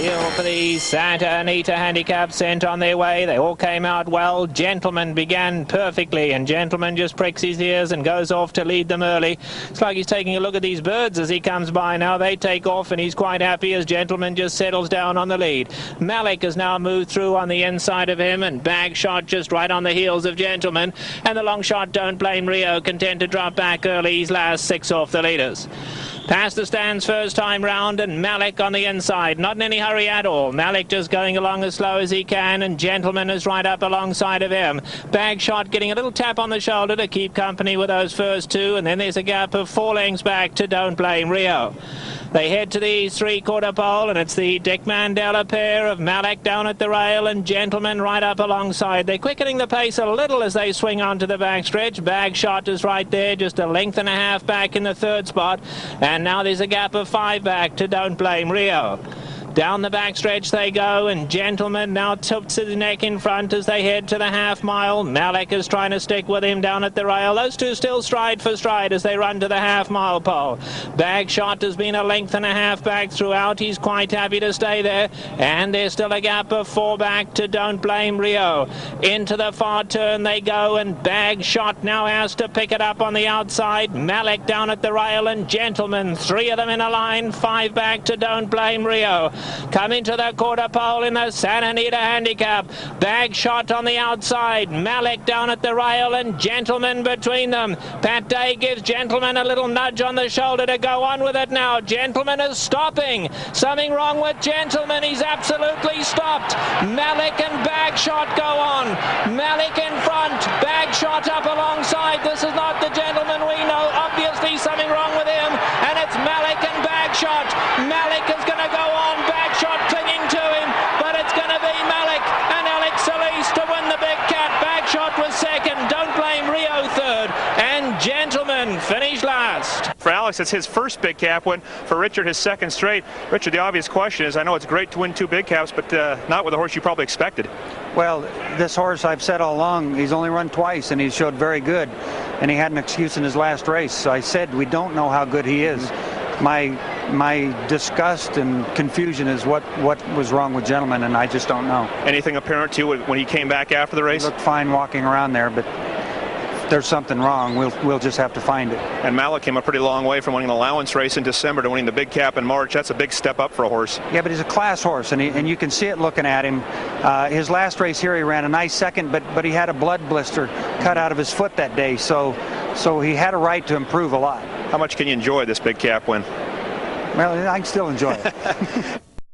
Deal for the Santa Anita Handicap sent on their way. They all came out well. Gentleman began perfectly, and Gentleman just pricks his ears and goes off to lead them early. It's like he's taking a look at these birds as he comes by now. They take off, and he's quite happy as Gentleman just settles down on the lead. Malek has now moved through on the inside of him, and Bagshot just right on the heels of Gentleman. And the long shot, Don't Blame Rio, content to drop back early. He's last 6 off the leaders. Past the stands first time round, and Malek on the inside, not in any hurry at all. Malek just going along as slow as he can, and Gentleman is right up alongside of him. Bagshot getting a little tap on the shoulder to keep company with those first two, and then there's a gap of 4 lengths back to Don't Blame Rio. They head to the 3/4 pole, and it's the Dick Mandella pair of Malek down at the rail and Gentleman right up alongside. They're quickening the pace a little as they swing onto the backstretch. Bagshot is right there, just a length and a half back in the 3rd spot. And now there's a gap of 5 back to Don't Blame Rio. Down the backstretch they go, and Gentleman now tilts his neck in front as they head to the half-mile. Malek is trying to stick with him down at the rail. Those two still stride for stride as they run to the half-mile pole. Bagshot has been a length and a half back throughout. He's quite happy to stay there, and there's still a gap of 4 back to Don't Blame Rio. Into the far turn they go, and Bagshot now has to pick it up on the outside. Malek down at the rail, and Gentleman, 3 of them in a line, 5 back to Don't Blame Rio. Coming to the 1/4 pole in the Santa Anita Handicap. Bagshot on the outside. Malek down at the rail, and Gentleman between them. Pat Day gives Gentleman a little nudge on the shoulder to go on with it now. Gentleman is stopping. Something wrong with Gentleman. He's absolutely stopped. Malek and Bagshot go on. Malek in front. Bagshot up alongside. This is not the Gentleman we know. Obviously something wrong with him, and it's Malek and Bagshot. Malek is going to go on. Bagshot clinging to him, but it's going to be Malek and Alex Solis to win the big cat. Bagshot was 2nd, Don't Blame Rio 3rd, and Gentleman finished last. For Alex, it's his first big cap win. For Richard, his 2nd straight. Richard, the obvious question is, I know it's great to win 2 big caps, but not with a horse you probably expected. Well, this horse, I've said all along, he's only run twice, and he showed very good, and he had an excuse in his last race. So I said we don't know how good he is. My disgust and confusion is what was wrong with Gentleman, and I just don't know. Anything apparent to you when he came back after the race? He looked fine walking around there, but if there's something wrong. We'll just have to find it. And Malek came a pretty long way from winning an allowance race in December to winning the big cap in March. That's a big step up for a horse. Yeah, but he's a class horse, and you can see it looking at him. His last race here, he ran a nice 2nd, but he had a blood blister cut out of his foot that day, so he had a right to improve a lot. How much can you enjoy this big cap win? Well, I can still enjoy it.